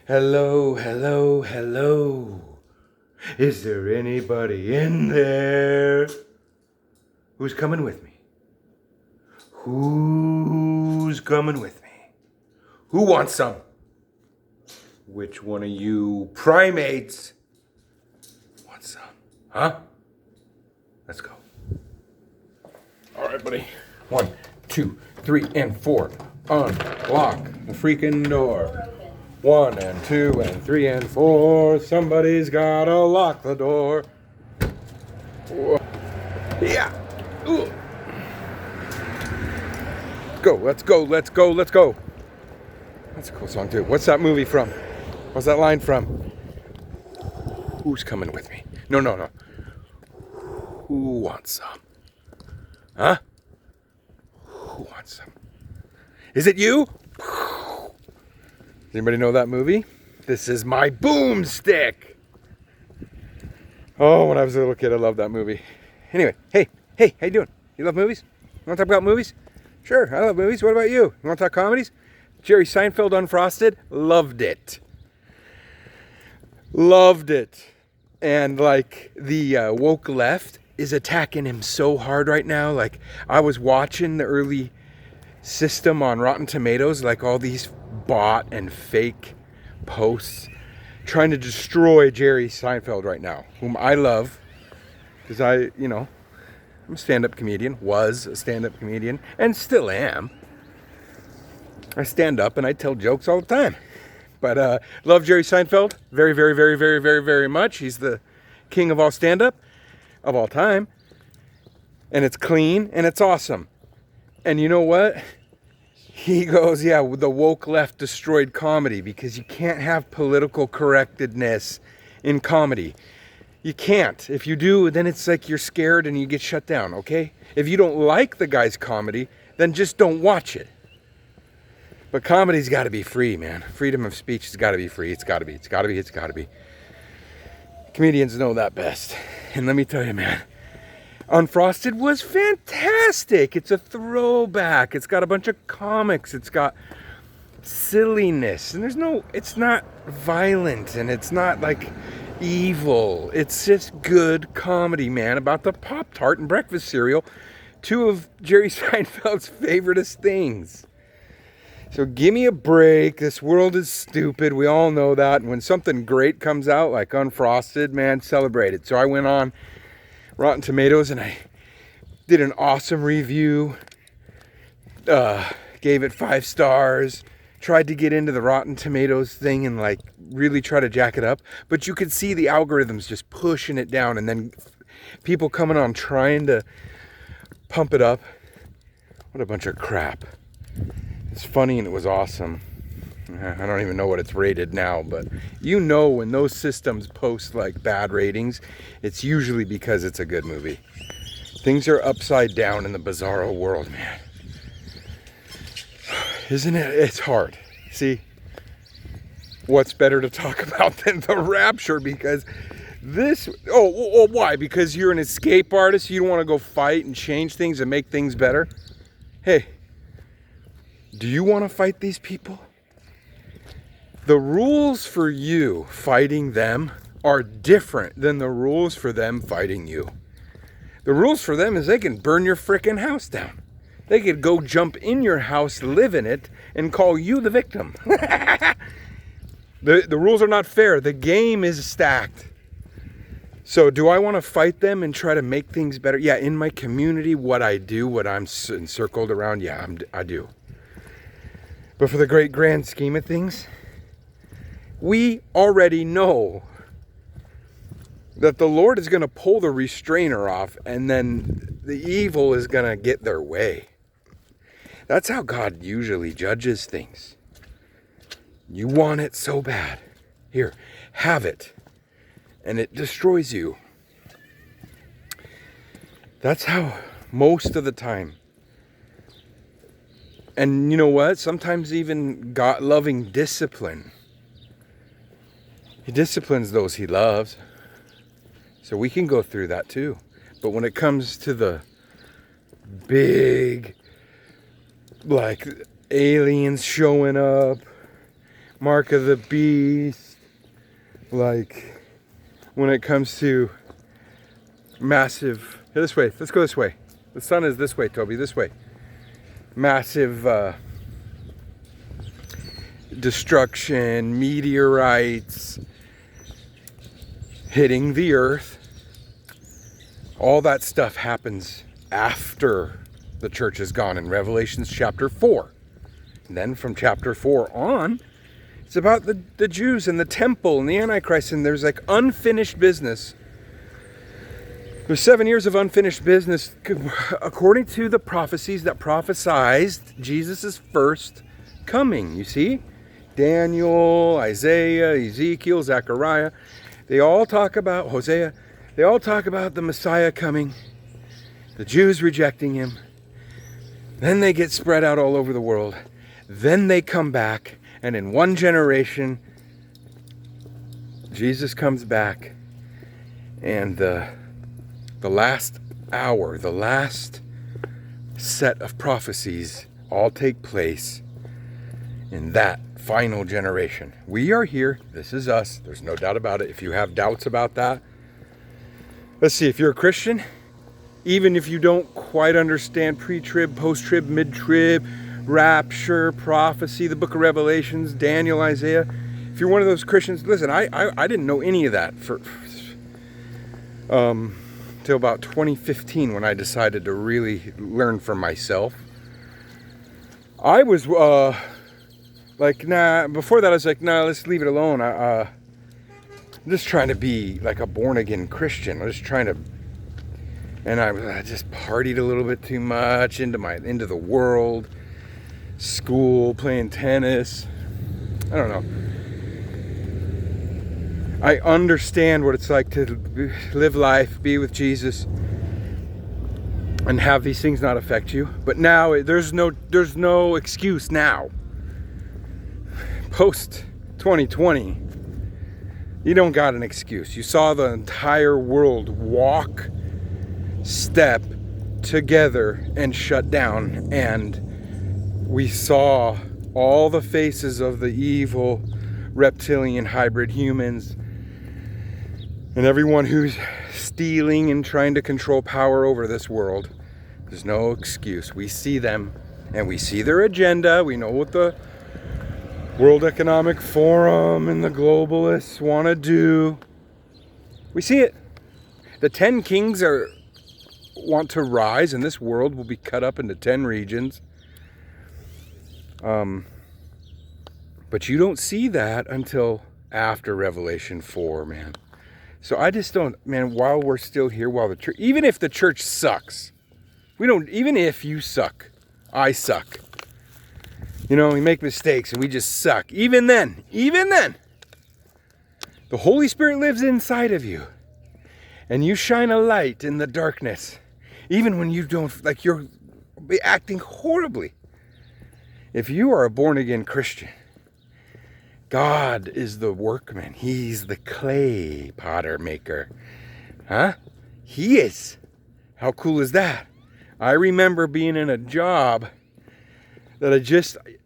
Hello, hello, hello. Is there anybody in there? Who's coming with me? Who's coming with me? Who wants some? Which one of you primates wants some? Huh? Let's go. All right, buddy. 1, 2, 3, and 4. Unlock the freaking door. 1 and 2 and 3 and 4. Somebody's gotta lock the door. Yeah. Ooh. Go. Let's go. Let's go. Let's go. That's a cool song too. What's that movie from? What's that line from? Who's coming with me? No. Who wants some? Huh? Who wants some? Is it you? Does anybody know that movie? This is My Boomstick. Oh, when I was a little kid, I loved that movie. Anyway, hey, how you doing? You love movies? You want to talk about movies? Sure, I love movies. What about you? You want to talk comedies? Jerry Seinfeld, Unfrosted, loved it. Loved it. And like the woke left is attacking him so hard right now. Like I was watching the early system on Rotten Tomatoes, like all these bot and fake posts trying to destroy Jerry Seinfeld right now, whom I love because I'm a stand-up comedian, was a stand-up comedian, and still am. I stand up and I tell jokes all the time. But love Jerry Seinfeld very, very, very, very, very, very much. He's the king of all stand-up of all time. And it's clean and it's awesome. And you know what? He goes, yeah, the woke left destroyed comedy because you can't have political correctness in comedy. You can't. If you do, then it's like you're scared and you get shut down, okay? If you don't like the guy's comedy, then just don't watch it. But comedy's got to be free, man. Freedom of speech has got to be free. It's got to be. Comedians know that best. And let me tell you, man, Unfrosted was fantastic. It's a throwback. It's got a bunch of comics. It's got silliness. And it's not violent. And it's not like evil. It's just good comedy, man, about the Pop-Tart and breakfast cereal. Two of Jerry Seinfeld's favoriteest things. So give me a break. This world is stupid. We all know that. And when something great comes out, like Unfrosted, man, celebrate it. So I went on Rotten Tomatoes and I did an awesome review. Gave it 5 stars. Tried to get into the Rotten Tomatoes thing and like really try to jack it up. But you could see the algorithms just pushing it down. And then people coming on trying to pump it up. What a bunch of crap. It's funny and it was awesome. I don't even know what it's rated now, but when those systems post like bad ratings, it's usually because it's a good movie. Things are upside down in the bizarro world, man. Isn't it? It's hard. See, what's better to talk about than the Rapture? Because why? Because you're an escape artist, you don't want to go fight and change things and make things better? Hey, do you want to fight these people? The rules for you fighting them are different than the rules for them fighting you. The rules for them is they can burn your frickin' house down. They could go jump in your house, live in it, and call you the victim. The rules are not fair. The game is stacked. So do I want to fight them and try to make things better? Yeah, in my community, what I do, what I'm encircled around, yeah, I do. But for the great grand scheme of things, we already know that the Lord is going to pull the restrainer off and then the evil is going to get their way. That's how God usually judges things. You want it so bad. Here, have it. And it destroys you. That's how most of the time. And you know what? Sometimes even God-loving discipline. He disciplines those he loves. So we can go through that too. But when it comes to the big, like aliens showing up, mark of the beast. Like, when it comes to massive, this way, let's go this way. The sun is this way, Toby, this way. Massive destruction, meteorites hitting the earth. All that stuff happens after the church is gone in Revelation chapter 4. And then from chapter 4 on, it's about the Jews and the temple and the Antichrist, and there's like unfinished business. There's 7 years of unfinished business according to the prophecies that prophesied Jesus' first coming. You see? Daniel, Isaiah, Ezekiel, Zechariah. They all talk about Hosea. They all talk about the Messiah coming. The Jews rejecting him. Then they get spread out all over the world. Then they come back. And in one generation, Jesus comes back. And the last hour, the last set of prophecies all take place in that final generation. We are here. This is us. There's no doubt about it. If you have doubts about that, let's see. If you're a Christian, even if you don't quite understand pre-trib, post-trib, mid-trib, rapture, prophecy, the book of Revelations, Daniel, Isaiah, if you're one of those Christians, listen, I didn't know any of that for till about 2015 when I decided to really learn for myself. I was like, nah, before that I was like, nah, let's leave it alone. I'm just trying to be like a born-again Christian. I was just trying to, and I just partied a little bit too much into the world, school, playing tennis. I don't know. I understand what it's like to live life, be with Jesus, and have these things not affect you. But now there's no excuse now. Post 2020, you don't got an excuse. You saw the entire world walk, step together, and shut down, and we saw all the faces of the evil reptilian hybrid humans and everyone who's stealing and trying to control power over this world. There's no excuse. We see them and we see their agenda. We know what the World Economic Forum and the globalists want to do. We see it. The 10 kings want to rise, and this world will be cut up into 10 regions. But you don't see that until after Revelation 4, man. So I just don't, man, while we're still here, while the church, even if the church sucks, even if you suck, I suck. You know, we make mistakes and we just suck. Even then, the Holy Spirit lives inside of you. And you shine a light in the darkness. Even when you don't, like you're acting horribly. If you are a born-again Christian, God is the workman. He's the clay potter maker. Huh? He is. How cool is that? I remember being in a job that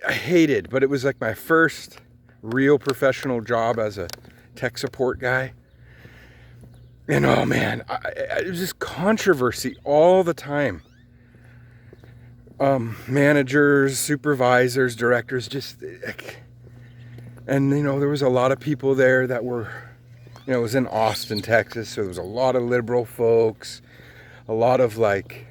I hated, but it was like my first real professional job as a tech support guy. And oh man, it was just controversy all the time. Managers, supervisors, directors, just... And, you know, there was a lot of people there that were, you know, it was in Austin, Texas, so there was a lot of liberal folks, a lot of, like,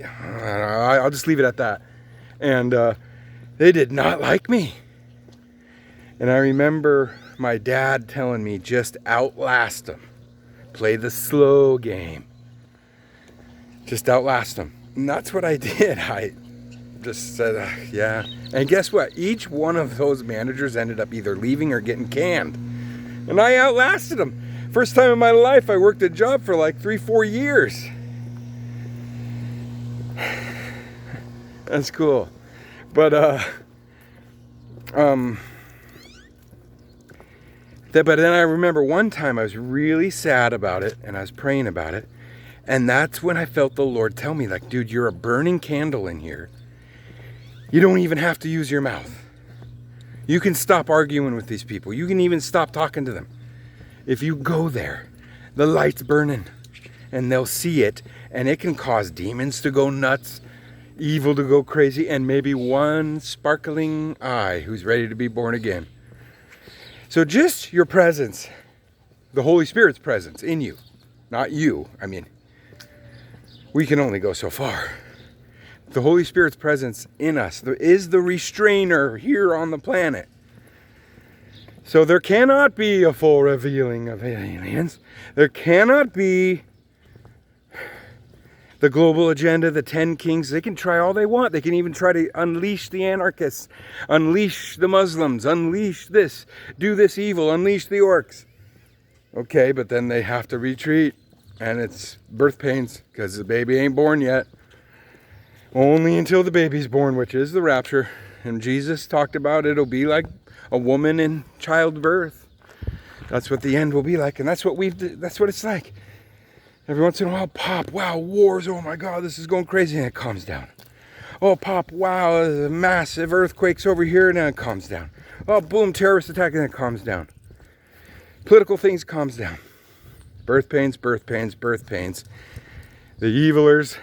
I'll just leave it at that. And they did not like me. And I remember my dad telling me, just outlast them. Play the slow game. Just outlast them. And that's what I did. I just said, yeah. And guess what? Each one of those managers ended up either leaving or getting canned. And I outlasted them. First time in my life I worked a job for like 3-4 years. That's cool. But then I remember one time I was really sad about it and I was praying about it. And that's when I felt the Lord tell me, like, dude, you're a burning candle in here. You don't even have to use your mouth. You can stop arguing with these people. You can even stop talking to them. If you go there, the light's burning and they'll see it, and it can cause demons to go nuts, evil to go crazy, and maybe one sparkling eye who's ready to be born again. So just your presence, the Holy Spirit's presence in you, not you. I mean, we can only go so far. The Holy Spirit's presence in us is the restrainer here on the planet. So there cannot be a full revealing of aliens. There cannot be the global agenda, the 10 kings. They can try all they want. They can even try to unleash the anarchists, unleash the Muslims, unleash this, do this evil, unleash the orcs. Okay, but then they have to retreat, and it's birth pains because the baby ain't born yet. Only until the baby's born, which is the rapture. And Jesus talked about it'll be like a woman in childbirth. That's what the end will be like, and that's what it's like. Every once in a while, pop, wow, wars, oh my God, this is going crazy, and it calms down. Oh, pop, wow, massive earthquakes over here, and then it calms down. Oh, boom, terrorist attack, and then it calms down. Political things calms down. Birth pains, birth pains, birth pains. The evilers,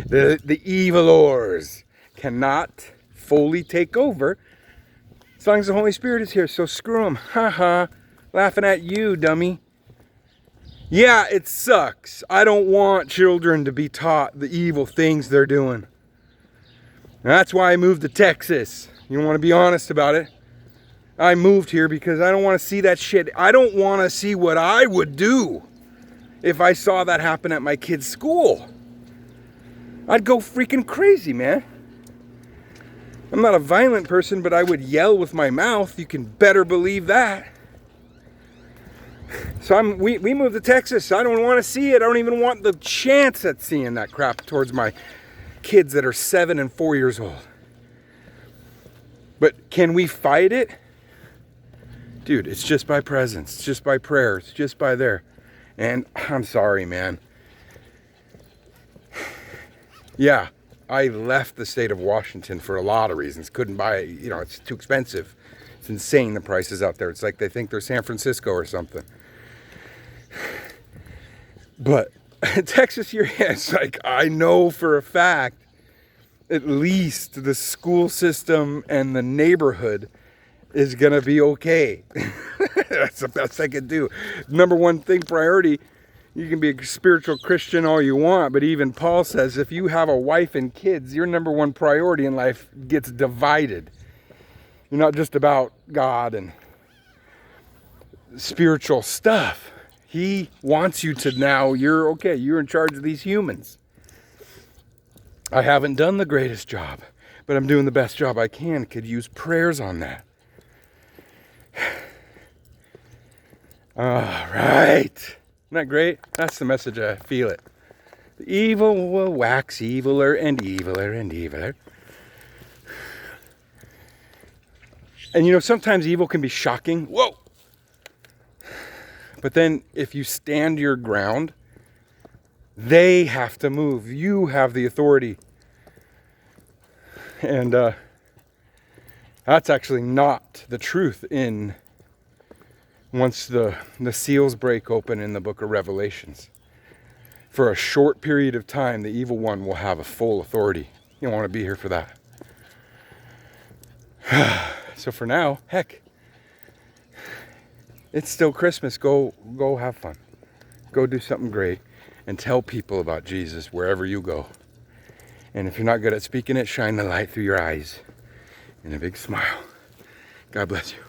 the evilors cannot fully take over as long as the Holy Spirit is here. So screw them. Ha, laughing at you, dummy. Yeah, it sucks. I don't want children to be taught the evil things they're doing. That's why I moved to Texas. You want to be honest about it? I moved here because I don't want to see that shit. I don't want to see what I would do if I saw that happen at my kid's school. I'd go freaking crazy, man. I'm not a violent person, but I would yell with my mouth. You can better believe that. So we moved to Texas. I don't want to see it. I don't even want the chance at seeing that crap towards my kids that are 7 and 4 years old. But can we fight it? Dude, it's just by presence. It's just by prayer. It's just by there. And I'm sorry, man. Yeah, I left the state of Washington for a lot of reasons. Couldn't buy it. You know, it's too expensive. It's insane, the prices out there. It's like they think they're San Francisco or something. But Texas here, it's like I know for a fact at least the school system and the neighborhood is going to be okay. That's the best I could do. Number one thing, priority, you can be a spiritual Christian all you want, but even Paul says if you have a wife and kids, your number one priority in life gets divided. You're not just about God and spiritual stuff. He wants you to now, you're okay, you're in charge of these humans. I haven't done the greatest job, but I'm doing the best job I can. Could use prayers on that. All right. Isn't that great? That's the message. I feel it. The evil will wax eviler and eviler and eviler. And you know, sometimes evil can be shocking. Whoa! But then if you stand your ground, they have to move. You have the authority. And that's actually not the truth in once the seals break open in the book of Revelations. For a short period of time, the evil one will have a full authority. You don't want to be here for that. So for now, heck, it's still Christmas. Go have fun. Go do something great and tell people about Jesus wherever you go. And if you're not good at speaking it, shine the light through your eyes and a big smile. God bless you.